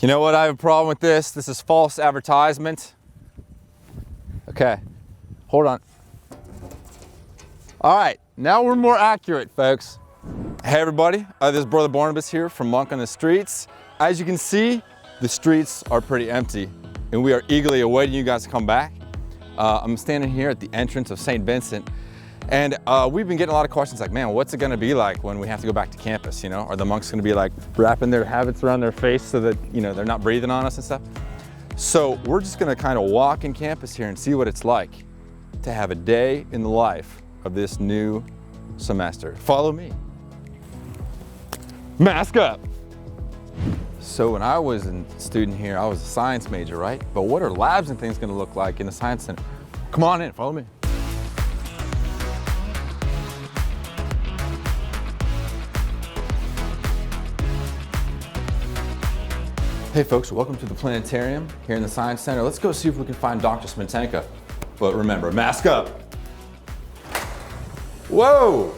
You know what? I have a problem with this. This is false advertisement. Okay, hold on. All right, now we're more accurate, folks. Hey everybody, this is Brother Barnabas here from Monk on the Streets. As you can see, the streets are pretty empty and we are eagerly awaiting you guys to come back. I'm standing here at the entrance of St. Vincent, and we've been getting a lot of questions like, man, what's it gonna be like when we have to go back to campus? You know, are the monks gonna be like wrapping their habits around their face so that, you know, they're not breathing on us and stuff? So we're just gonna kind of walk in campus here and see what it's like to have a day in the life of this new semester. Follow me. Mask up. So when I was a student here, I was a science major, right? But what are labs and things gonna look like in the science center? Come on in, follow me. Hey folks, welcome to the Planetarium here in the Science Center. Let's go see if we can find Dr. Smetanka. But remember, mask up. Whoa!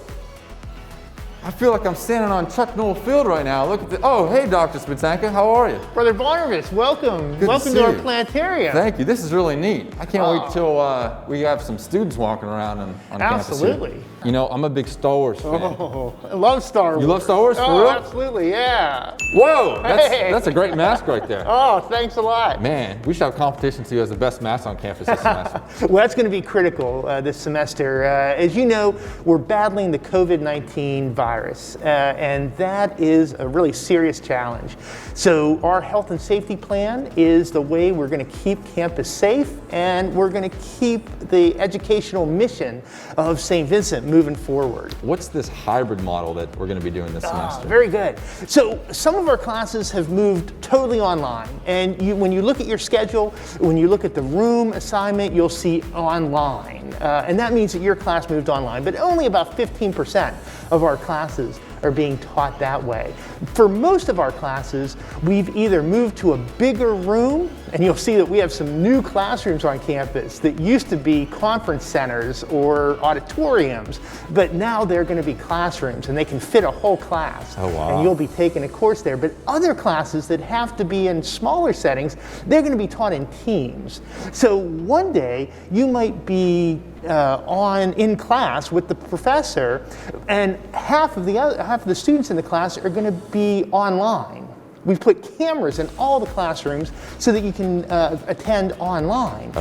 I feel like I'm standing on Chuck Noll Field right now. Look at the, oh, hey Dr. Smetanka, how are you? Brother Barnabas, welcome. Welcome to our planetarium. Thank you, this is really neat. I can't wait till we have some students walking around on campus here. Absolutely. You know, I'm a big Star Wars fan. Oh, I love Star Wars. You love Star Wars, for real? real? Absolutely, yeah. Whoa, that's a great mask right there. Oh, thanks a lot. Man, we should have a competition to see who has the best mask on campus this semester. Well, that's going to be critical this semester. As you know, we're battling the COVID-19 virus, and that is a really serious challenge. So our health and safety plan is the way we're going to keep campus safe, and we're going to keep the educational mission of St. Vincent moving forward. What's this hybrid model that we're going to be doing this semester? Very good. So some of our classes have moved totally online, and when you look at your schedule, when you look at the room assignment, you'll see online, and that means that your class moved online, but only about 15% of our classes are being taught that way. For most of our classes, we've either moved to a bigger room, and you'll see that we have some new classrooms on campus that used to be conference centers or auditoriums, but now they're going to be classrooms and they can fit a whole class. Oh, wow. And you'll be taking a course there. But other classes that have to be in smaller settings, they're going to be taught in teams. So one day you might be in class with the professor, and half of the students in the class are going to be online. We've put cameras in all the classrooms so that you can attend online,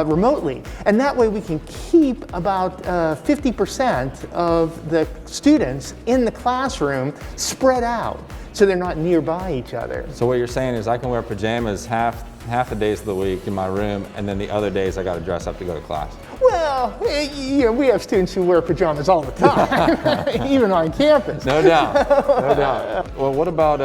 remotely. And that way we can keep about 50% of the students in the classroom spread out so they're not nearby each other. So what you're saying is I can wear pajamas half the days of the week in my room, and then the other days I got to dress up to go to class. Well, you know, we have students who wear pajamas all the time, even on campus. No doubt, no doubt. Well, what about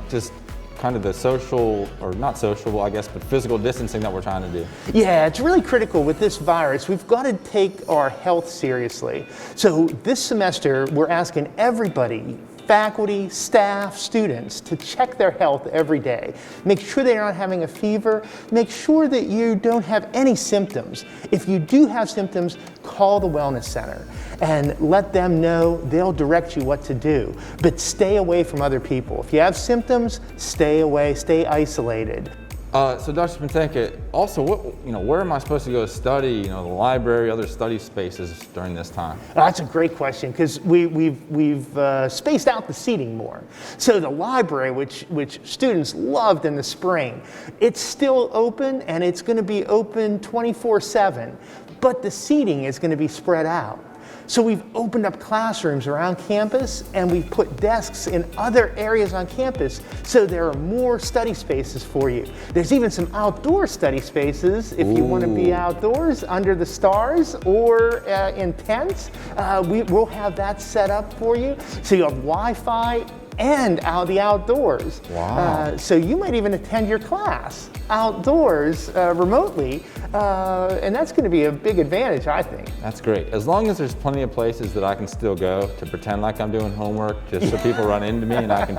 just kind of the social, or not social, I guess, but physical distancing that we're trying to do? Yeah, it's really critical with this virus. We've got to take our health seriously. So this semester, we're asking everybody, faculty, staff, students, to check their health every day. Make sure they're not having a fever. Make sure that you don't have any symptoms. If you do have symptoms, call the Wellness Center and let them know. They'll direct you what to do. But stay away from other people. If you have symptoms, stay away, stay isolated. So Dr. Smetanka, also, where am I supposed to go study? You know, the library, other study spaces during this time? That's a great question, because we've spaced out the seating more. So the library, which students loved in the spring, it's still open, and it's going to be open 24/7, but the seating is going to be spread out. So we've opened up classrooms around campus, and we've put desks in other areas on campus, so there are more study spaces for you. There's even some outdoor study spaces if you want to be outdoors under the stars or in tents. We'll have that set up for you. So you have Wi-Fi and the outdoors. Wow. So you might even attend your class outdoors remotely, and that's going to be a big advantage, I think. That's great. As long as there's plenty of places that I can still go to pretend like I'm doing homework, just so people run into me and I can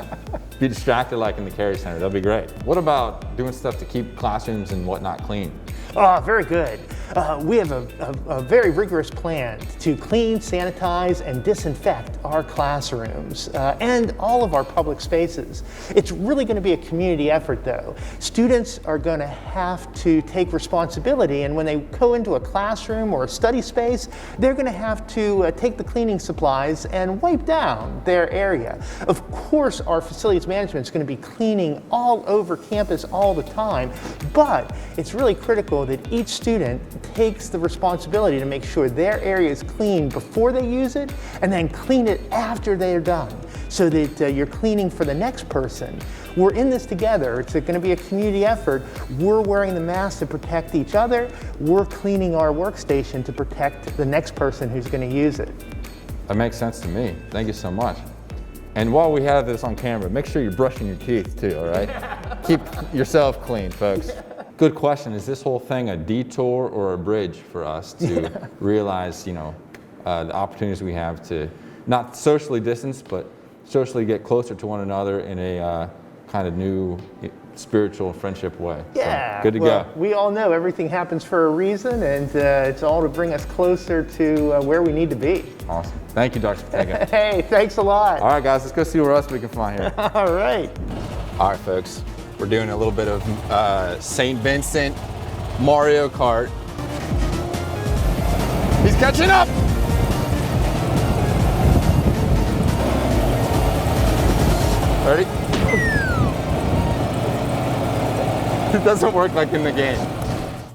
be distracted like in the Carey Center, that'll be great. What about doing stuff to keep classrooms and whatnot clean? Oh, very good. We have a very rigorous plan to clean, sanitize, and disinfect our classrooms and all of our public spaces. It's really going to be a community effort, though. Students are going to have to take responsibility, and when they go into a classroom or a study space, they're going to have to take the cleaning supplies and wipe down their area. Of course, our facilities management is going to be cleaning all over campus all the time, but it's really critical that each student takes the responsibility to make sure their area is clean before they use it and then clean it after they are done, so that you're cleaning for the next person. We're in this together. It's going to be a community effort. We're wearing the masks to protect each other. We're cleaning our workstation to protect the next person who's going to use it. That makes sense to me. Thank you so much. And while we have this on camera, make sure you're brushing your teeth too, all right? Keep yourself clean, folks. Good question. Is this whole thing a detour or a bridge for us to realize, the opportunities we have to not socially distance, but socially get closer to one another in a kind of new spiritual friendship way? Yeah. So, good to go. We all know everything happens for a reason, and it's all to bring us closer to where we need to be. Awesome. Thank you, Dr. Patega. Hey, thanks a lot. All right, guys, let's go see what else we can find here. All right. All right, folks. We're doing a little bit of St. Vincent Mario Kart. He's catching up! Ready? It doesn't work like in the game.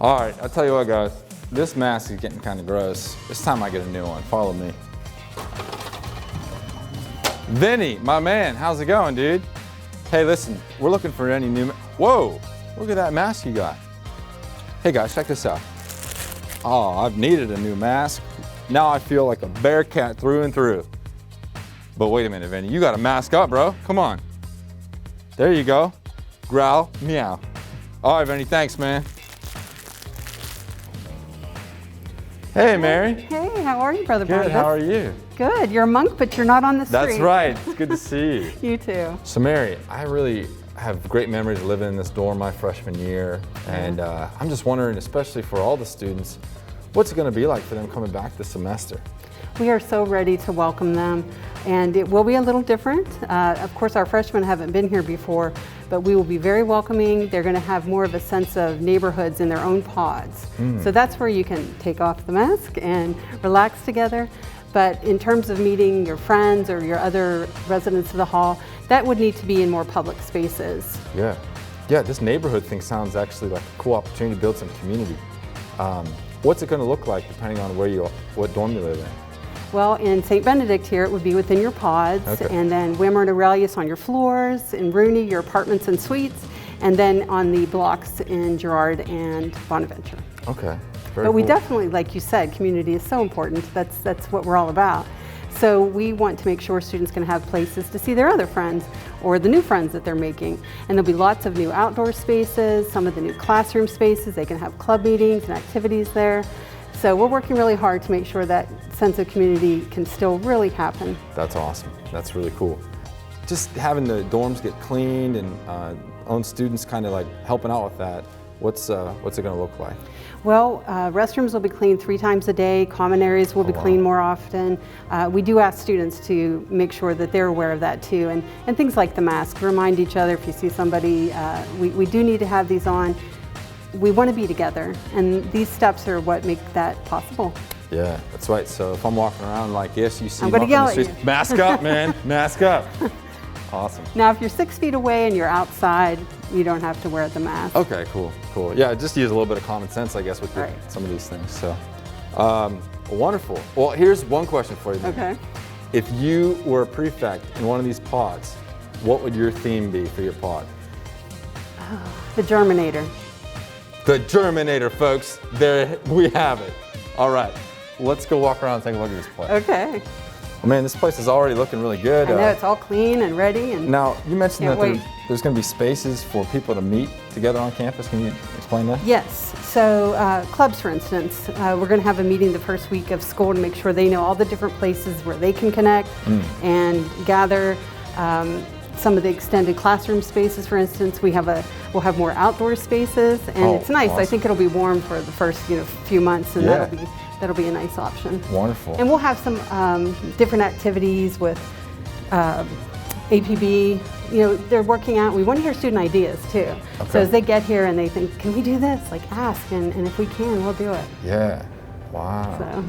All right, I'll tell you what, guys. This mask is getting kind of gross. It's time I get a new one. Follow me. Vinny, my man, how's it going, dude? Hey, listen, we're looking for any new... Whoa, look at that mask you got. Hey, guys, check this out. Oh, I've needed a new mask. Now I feel like a bear cat through and through. But wait a minute, Vinny, you got to mask up, bro. Come on. There you go. Growl, meow. All right, Vinny, thanks, man. Hey, Mary. Hey, how are you, Brother Good, Barnabas? how are you? Good. You're a monk, but you're not on the street. That's right. It's good to see you. You too. So, Mary, I really have great memories of living in this dorm my freshman year. And I'm just wondering, especially for all the students, what's it going to be like for them coming back this semester? We are so ready to welcome them, and it will be a little different. Of course, our freshmen haven't been here before, but we will be very welcoming. They're going to have more of a sense of neighborhoods in their own pods. So that's where you can take off the mask and relax together. But in terms of meeting your friends or your other residents of the hall, that would need to be in more public spaces. Yeah, this neighborhood thing sounds actually like a cool opportunity to build some community. What's it going to look like depending on what dorm you live in? Well, in St. Benedict here, it would be within your pods, and then Wimmer and Aurelius on your floors, in Rooney, your apartments and suites, and then on the blocks in Girard and Bonaventure. Okay, but we definitely, like you said, community is so important. That's what we're all about. So we want to make sure students can have places to see their other friends or the new friends that they're making. And there'll be lots of new outdoor spaces, some of the new classroom spaces. They can have club meetings and activities there. So we're working really hard to make sure that sense of community can still really happen. That's awesome. That's really cool. Just having the dorms get cleaned and own students kind of like helping out with that, what's it going to look like? Well, restrooms will be cleaned 3 times a day. Common areas will be cleaned more often. We do ask students to make sure that they're aware of that too. And things like the mask, remind each other if you see somebody, we do need to have these on. We want to be together, and these steps are what make that possible. Yeah, that's right. So if I'm walking around like this, you see I'm going to yell at you. Mask up, man, mask up. Awesome. Now, if you're 6 feet away and you're outside, you don't have to wear the mask. Okay, cool. Yeah, just use a little bit of common sense, I guess, with some of these things. So, wonderful. Well, here's one question for you. Okay. If you were a prefect in one of these pods, what would your theme be for your pod? The Germinator. The Germinator, folks. There we have it. All right, let's go walk around and take a look at this place. Okay. Well, man, this place is already looking really good. I know, it's all clean and ready. And now, you mentioned that wait. there's going to be spaces for people to meet together on campus. Can you explain that? Yes. So clubs, for instance, we're going to have a meeting the first week of school to make sure they know all the different places where they can connect and gather. some of the extended classroom spaces, for instance. We'll have more outdoor spaces, and it's nice. Awesome. I think it'll be warm for the first few months, and Yeah. that'll be a nice option. Wonderful. And we'll have some different activities with APB. They're working out. We want to hear student ideas too. Okay. So as they get here and they think, can we do this? Like ask, and if we can, we'll do it. Yeah. Wow. So.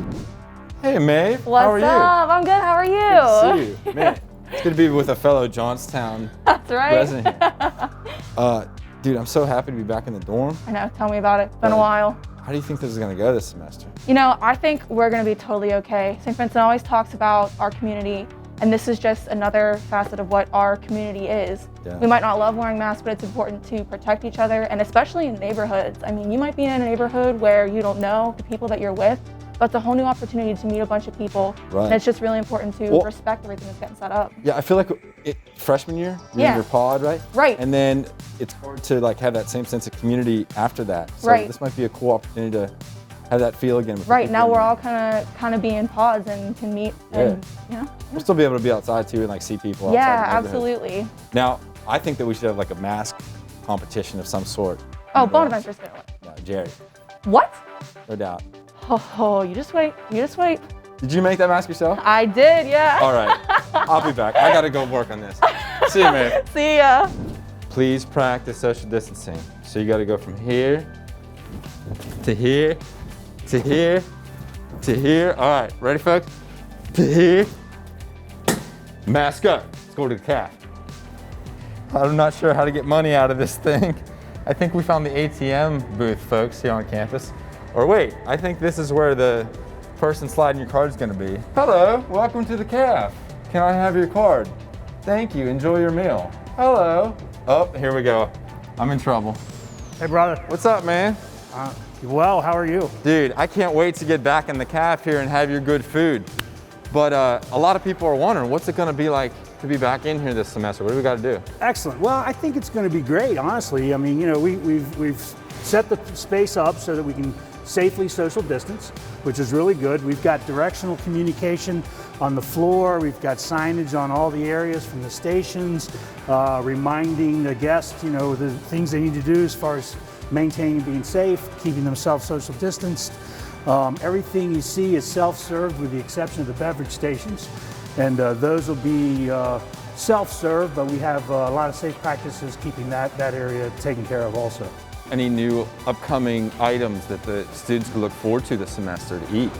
Hey, Maeve. What's How are you? up? I'm good. How are you? Good to see you. Man, it's good to be with a fellow Johnstown That's right. resident here. Dude, I'm so happy to be back in the dorm. I know. Tell me about it. It's been a while. How do you think this is going to go this semester? I think we're going to be totally okay. St. Vincent always talks about our community, and this is just another facet of what our community is. Yeah. We might not love wearing masks, but it's important to protect each other, and especially in neighborhoods. I mean, you might be in a neighborhood where you don't know the people that you're with, but it's a whole new opportunity to meet a bunch of people. Right. And it's just really important to respect everything that's getting set up. Yeah, I feel like freshman year, you're in your pod, right? Right. And then it's hard to have that same sense of community after that. So Right. this might be a cool opportunity to have that feel again. With Right, people now in we're there. all kind of being pods and can meet and, We'll still be able to be outside too and see people outside. Yeah, the neighborhood. absolutely. Now, I think that we should have a mask competition of some sort. Oh, Bonaventure's gonna win. No, Jerry, What? no doubt. Oh, you just wait. You just wait. Did you make that mask yourself? I did, yeah. All right, I'll be back. I gotta go work on this. See you, man. See ya. Please practice social distancing. So you gotta go from here to here to here to here. All right, ready, folks? To here. Mask up. Let's go to the calf. I'm not sure how to get money out of this thing. I think we found the ATM booth, folks, here on campus. Or wait, I think this is where the person sliding your card is gonna be. Hello, welcome to the calf. Can I have your card? Thank you, enjoy your meal. Hello. Oh, here we go. I'm in trouble. Hey, brother. What's up, man? Well, how are you? Dude, I can't wait to get back in the calf here and have your good food. But a lot of people are wondering, what's it gonna be like to be back in here this semester? What do we gotta do? Excellent. Well, I think it's going to be great, honestly. I mean, we've set the space up so that we can safely social distance, which is really good. We've got directional communication on the floor. We've got signage on all the areas from the stations, reminding the guests, the things they need to do as far as maintaining being safe, keeping themselves social distanced. Everything you see is self-served with the exception of the beverage stations. And those will be self-serve, but we have a lot of safe practices keeping that area taken care of also. Any new upcoming items that the students can look forward to this semester to eat?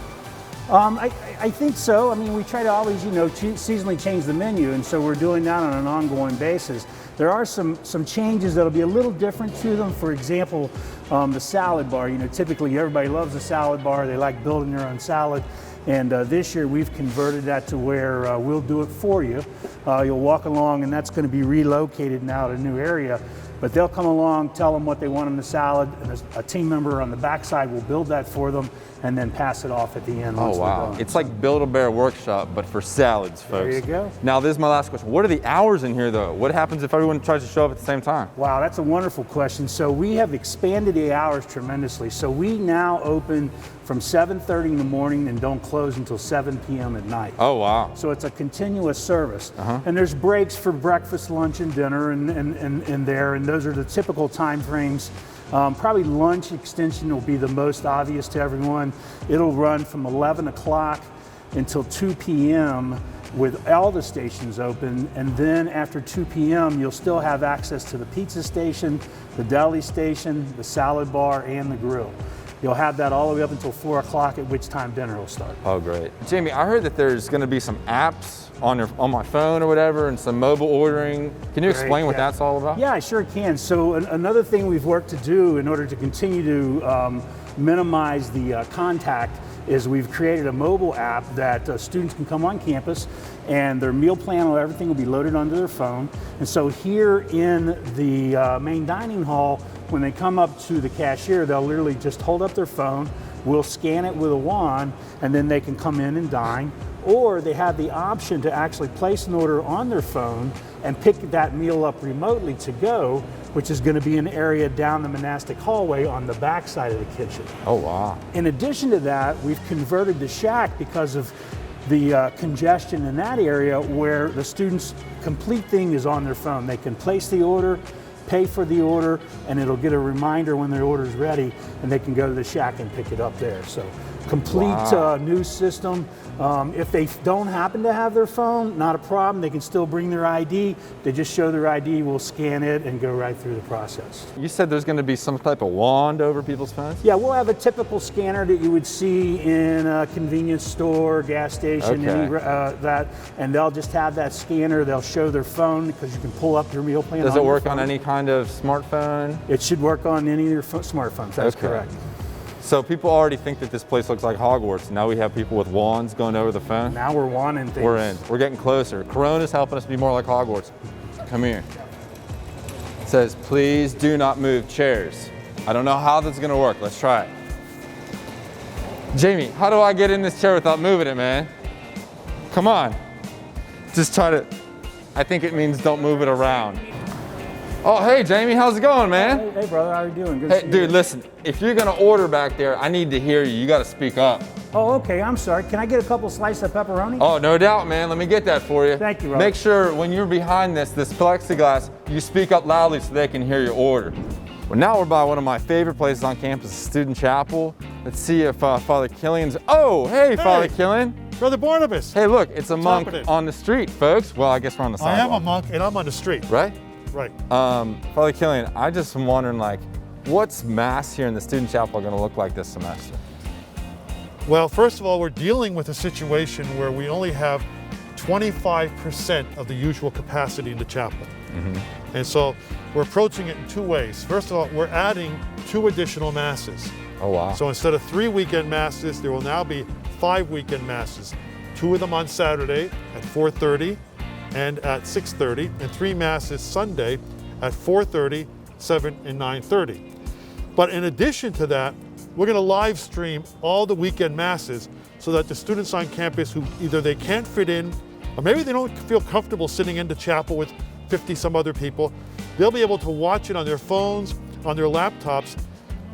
I think so. I mean, we try to always, seasonally change the menu, and so we're doing that on an ongoing basis. There are some changes that'll be a little different to them. For example, the salad bar. Typically everybody loves a salad bar. They like building their own salad. And this year we've converted that to where we'll do it for you. You'll walk along, and that's going to be relocated now to a new area. But they'll come along, tell them what they want in the salad, and a team member on the backside will build that for them and then pass it off at the end. Oh, wow. It's like Build-A-Bear Workshop, but for salads, folks. There you go. Now, this is my last question. What are the hours in here, though? What happens if everyone tries to show up at the same time? Wow, that's a wonderful question. So we have expanded the hours tremendously. So we now open from 7:30 in the morning and don't close until 7 p.m. at night. Oh, wow. So it's a continuous service. And there's breaks for breakfast, lunch, and dinner and there, and those are the typical time frames. Probably lunch extension will be the most obvious to everyone. It'll run from 11 o'clock until 2 p.m. with all the stations open, and then after 2 p.m. you'll still have access to the pizza station, the deli station, the salad bar, and the grill. You'll have that all the way up until 4 o'clock, at which time dinner will start. Oh, great. Jamie, I heard that there's going to be some apps on my phone or whatever, and some mobile ordering. Can you explain what that's all about? Yeah, I sure can. So another thing we've worked to do in order to continue to minimize the contact is we've created a mobile app that students can come on campus, and their meal plan or everything will be loaded onto their phone. And so here in the main dining hall, when they come up to the cashier, they'll literally just hold up their phone, we'll scan it with a wand, and then they can come in and dine. Or they have the option to actually place an order on their phone and pick that meal up remotely to go, which is going to be an area down the monastic hallway on the back side of the kitchen. Oh, wow. In addition to that, we've converted the shack because of the congestion in that area where the students' complete thing is on their phone. They can place the order, pay for the order, and it'll get a reminder when their order is ready, and they can go to the shack and pick it up there. So complete new system. If they don't happen to have their phone, not a problem. They can still bring their ID. They just show their ID, we'll scan it and go right through the process. You said there's going to be some type of wand over people's phones? Yeah, we'll have a typical scanner that you would see in a convenience store, gas station, Okay. and they'll just have that scanner. They'll show their phone because you can pull up your meal plan. Does it work on phone. any kind of smartphone? It should work on any of your smartphones. That's correct. So people already think that this place looks like Hogwarts. Now we have people with wands going over the phone. Now we're wanting things. We're in. We're getting closer. Corona's helping us be more like Hogwarts. Come here. It says, please do not move chairs. I don't know how that's gonna work. Let's try it. Jamie, how do I get in this chair without moving it, man? Come on. Just try to, I think it means don't move it around. Oh, hey, Jamie, how's it going, man? Hey, brother, how are you doing? Good Hey, to see you. dude, listen, if you're gonna order back there, I need to hear you. You gotta speak up. Oh, okay, I'm sorry. Can I get a couple slices of pepperoni? Oh, no doubt, man. Let me get that for you. Thank you, Rob. Make sure when you're behind this plexiglass, you speak up loudly so they can hear your order. Well, now we're by one of my favorite places on campus, Student Chapel. Let's see if Father Killian's, oh, hey, Father Killian. Brother Barnabas. Hey, look, it's a monk happening? on the street, folks. Well, I guess we're on the I sidewalk. am a monk and I'm on the street. Right? Right. Father Killian, I just am wondering, like, what's Mass here in the Student Chapel going to look like this semester? Well, first of all, we're dealing with a situation where we only have 25% of the usual capacity in the chapel. And so we're approaching it in two ways. First of all, we're adding 2 additional masses. Oh, wow. So instead of 3 weekend masses, there will now be 5 weekend masses. 2 of them on Saturday at 4:30 and at 6:30, and 3 masses Sunday at 4:30, 7, and 9:30. But in addition to that, we're going to live stream all the weekend masses so that the students on campus who either they can't fit in, or maybe they don't feel comfortable sitting in the chapel with 50 some other people, they'll be able to watch it on their phones, on their laptops.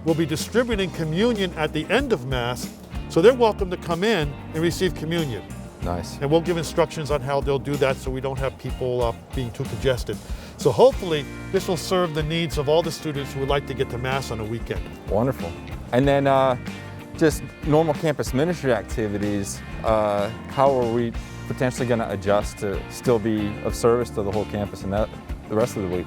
We'll be distributing communion at the end of Mass, so they're welcome to come in and receive communion. Nice. And we'll give instructions on how they'll do that so we don't have people being too congested. So hopefully this will serve the needs of all the students who would like to get to Mass on a weekend. Wonderful. And then just normal campus ministry activities, how are we potentially going to adjust to still be of service to the whole campus and that the rest of the week?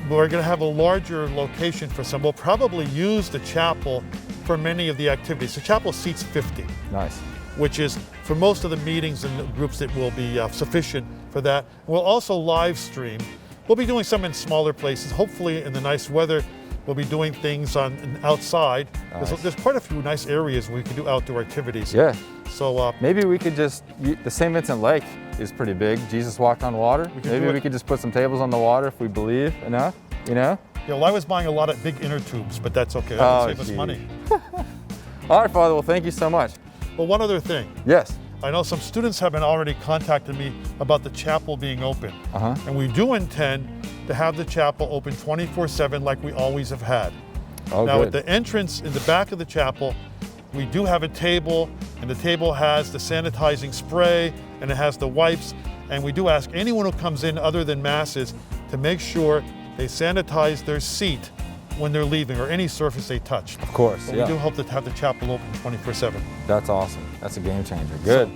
We're going to have a larger location for some. We'll probably use the chapel for many of the activities. The chapel seats 50. Nice. Which is, for most of the meetings and the groups, it will be sufficient for that. We'll also live stream. We'll be doing some in smaller places. Hopefully in the nice weather, we'll be doing things outside. Nice. There's quite a few nice areas where we can do outdoor activities. Yeah. So maybe we could just, the St. Vincent Lake is pretty big. Jesus walked on water. Maybe we could just put some tables on the water if we believe enough, you know? yeah, well, I was buying a lot of big inner tubes, but that's okay. That'll save us money. All right, Father, well, thank you so much. Well, one other thing. Yes. I know some students have been already contacted me about the chapel being open. And we do intend to have the chapel open 24/7 like we always have had. Oh, now good. at the entrance in the back of the chapel, we do have a table, and the table has the sanitizing spray and it has the wipes. And we do ask anyone who comes in other than masses to make sure they sanitize their seat when they're leaving, or any surface they touch. Of course, But yeah. we do hope to have the chapel open 24/7. That's awesome. That's a game changer. Good.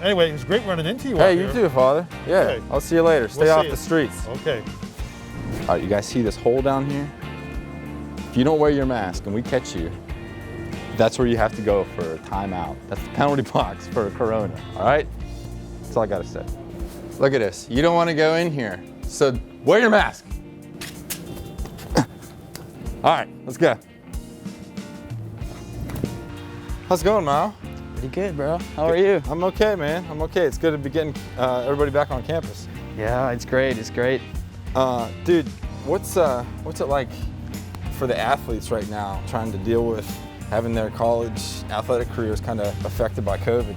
Anyway, it was great running into you out Hey, you here. too, Father. Yeah, Okay. I'll see you later. Stay We'll off see the you. streets. Okay. All right, you guys see this hole down here? If you don't wear your mask and we catch you, that's where you have to go for a timeout. That's the penalty box for Corona, all right? That's all I gotta say. Look at this. You don't wanna go in here, so wear your mask. All right, let's go. How's it going, Mal? Pretty good, bro. How are you? I'm okay, man. I'm okay. It's good to be getting everybody back on campus. Yeah, it's great. It's great. Dude, what's it like for the athletes right now, trying to deal with having their college athletic careers kind of affected by COVID?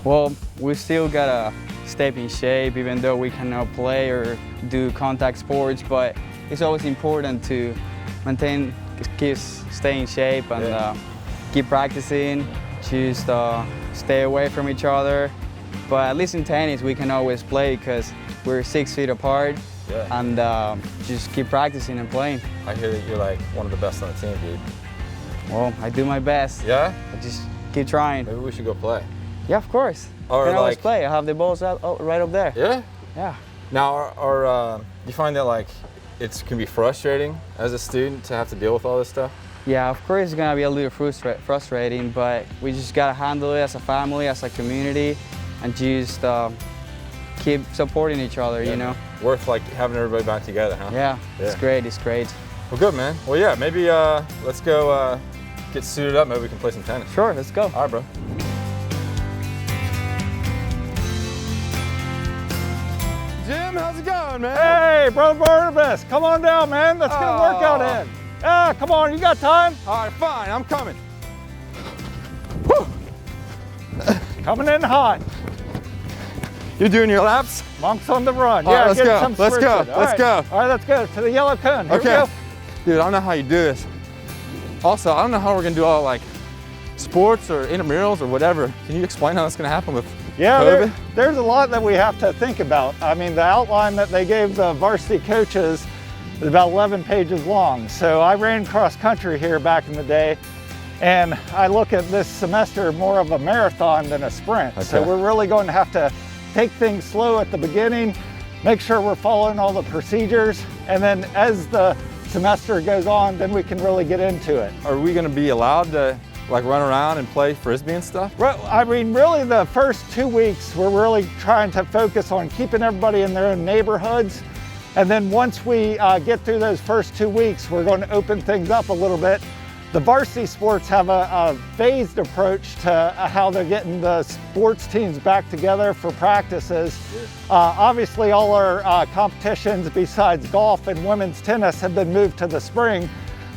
Well, we still gotta stay in shape, even though we cannot play or do contact sports. But it's always important to stay in shape and keep practicing. Just stay away from each other. But at least in tennis, we can always play because we're 6 feet apart. Yeah. And just keep practicing and playing. I hear that you're like one of the best on the team, dude. Well, I do my best. Yeah? I just keep trying. Maybe we should go play. Yeah, of course. Or I can always like- play. I have the balls out, right up there. Yeah? Yeah. Now, you find that like it can be frustrating as a student to have to deal with all this stuff? Yeah, of course it's gonna be a little frustrating, but we just gotta handle it as a family, as a community, and just keep supporting each other, you know? Worth like having everybody back together, huh? Yeah, Yeah. it's great, it's great. Well, good, man. Well, yeah, maybe let's go get suited up. Maybe we can play some tennis. Sure, let's go. All right, bro. Jim, how's it going, man? Hey, Brother Barnabas, come on down, man. Let's get a workout in. Yeah, come on, you got time? All right, fine, I'm coming. Coming in hot. You doing your laps? Monks on the run. All right, Yeah, let's get go. some Let's go. sprinting. All Let's right. go. All right, let's go to the yellow cone. Here we Okay. go. Dude, I don't know how you do this. Also, I don't know how we're gonna do all like sports or intramurals or whatever. Can you explain how that's gonna happen with Yeah, COVID? there's a lot that we have to think about. I mean, the outline that they gave the varsity coaches is about 11 pages long. So I ran cross country here back in the day, and I look at this semester more of a marathon than a sprint. So Okay. we're really going to have to take things slow at the beginning, make sure we're following all the procedures, and then as the semester goes on, then we can really get into it. Are we gonna be allowed to like run around and play Frisbee and stuff? I mean, really the first 2 weeks, we're really trying to focus on keeping everybody in their own neighborhoods. And then once we get through those first 2 weeks, we're going to open things up a little bit. The varsity sports have a phased approach to how they're getting the sports teams back together for practices. Obviously, all our competitions besides golf and women's tennis have been moved to the spring,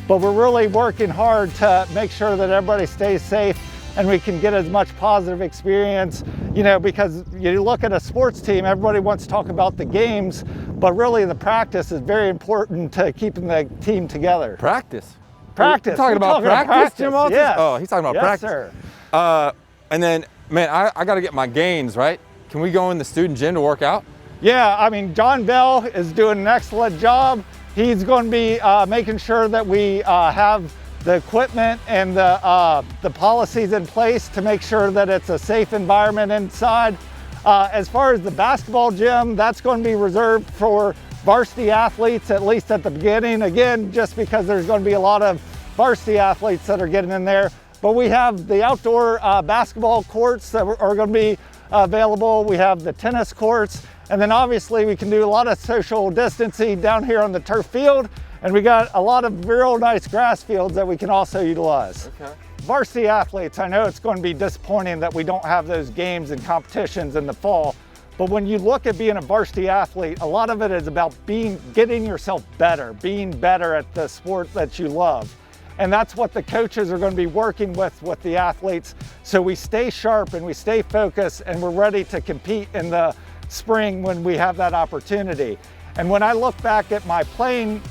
but we're really working hard to make sure that everybody stays safe and we can get as much positive experience, you know, because you look at a sports team, everybody wants to talk about the games, but really the practice is very important to keeping the team together. Practice. Practice. You're talking We're about practice, Jim Walters? Yes. Oh, he's talking about Yes, practice. Sir. And then, man, I got to get my gains, right? Can we go in the student gym to work out? Yeah, I mean, John Bell is doing an excellent job. He's going to be making sure that we have the equipment and the policies in place to make sure that it's a safe environment inside. As far as the basketball gym, that's going to be reserved for varsity athletes, at least at the beginning. Again, just because there's going to be a lot of varsity athletes that are getting in there. But we have the outdoor basketball courts that are going to be available. We have the tennis courts. And then obviously we can do a lot of social distancing down here on the turf field. And we got a lot of real nice grass fields that we can also utilize. Okay. Varsity athletes, I know it's going to be disappointing that we don't have those games and competitions in the fall. But when you look at being a varsity athlete, a lot of it is about getting yourself better, being better at the sport that you love. And that's what the coaches are going to be working with the athletes. So we stay sharp and we stay focused and we're ready to compete in the spring when we have that opportunity. And when I look back at my playing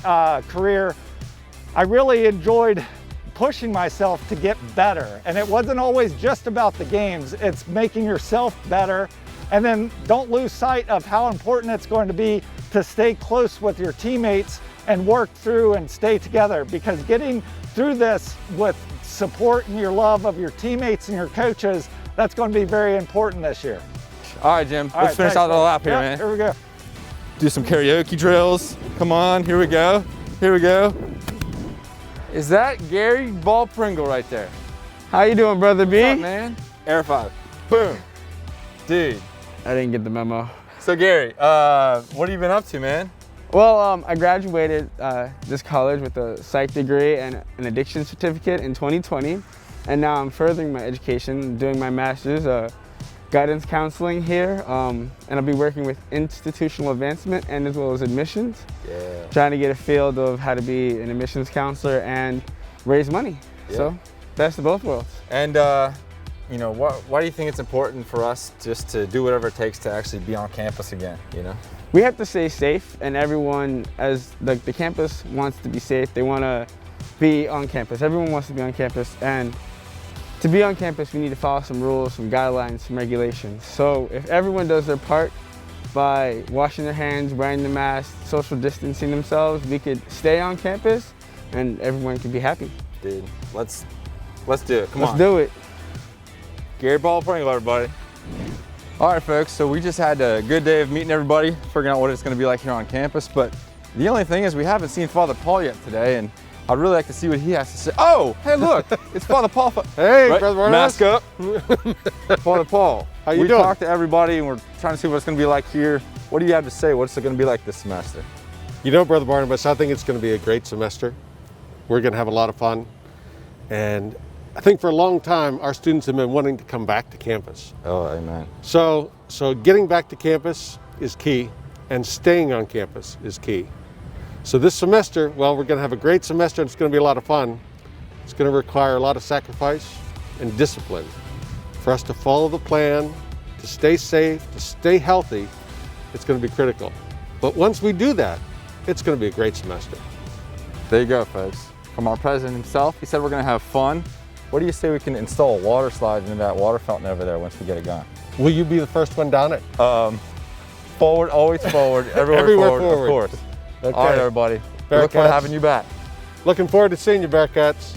career, I really enjoyed pushing myself to get better. And it wasn't always just about the games, it's making yourself better. And then don't lose sight of how important it's going to be to stay close with your teammates and work through and stay together, because getting through this with support and your love of your teammates and your coaches, that's going to be very important this year. All right, Jim, All let's right, finish thanks, out the brother. lap here, Yeah, man. Here we go. Do some karaoke drills. Come on, here we go. Here we go. Is that Gary Ball Pringle right there? How you doing, Brother B? What's up, man? Air 5. Boom. Dude. I didn't get the memo. So Gary, what have you been up to, man? Well, I graduated this college with a psych degree and an addiction certificate in 2020. And now I'm furthering my education, doing my master's, guidance counseling here. And I'll be working with institutional advancement and as well as admissions. Yeah. Trying to get a field of how to be an admissions counselor and raise money. Yeah. So, best of both worlds. And you know, why do you think it's important for us just to do whatever it takes to actually be on campus again, you know? We have to stay safe, and everyone, as the campus wants to be safe, they want to be on campus. Everyone wants to be on campus, and to be on campus, we need to follow some rules, some guidelines, some regulations. So if everyone does their part by washing their hands, wearing the mask, social distancing themselves, we could stay on campus and everyone could be happy. Dude, let's do it. Come on. Let's do it. Gary Ball Pringle, everybody. All right, folks, so we just had a good day of meeting everybody, figuring out what it's going to be like here on campus, but the only thing is we haven't seen Father Paul yet today, and I'd really like to see what he has to say. Oh, hey, look, it's Father Paul. Hey, right? Brother Barnabas. Mask up. Father Paul, How you we doing? talked to everybody, and we're trying to see what it's going to be like here. What do you have to say? What's it going to be like this semester? You know, Brother Barnabas, I think it's going to be a great semester. We're going to have a lot of fun. And I think for a long time, our students have been wanting to come back to campus. Oh, amen. So getting back to campus is key, and staying on campus is key. So this semester, well, we're going to have a great semester, and it's going to be a lot of fun. It's going to require a lot of sacrifice and discipline for us to follow the plan, to stay safe, to stay healthy. It's going to be critical. But once we do that, it's going to be a great semester. There you go, folks. From our president himself, he said we're going to have fun. What do you say we can install a water slide into that water fountain over there once we get it going? Will you be the first one down it? Forward, always forward, everywhere forward, of course. Okay. All right, everybody. We look forward to Bearcats. having you back. Looking forward to seeing you, Bearcats.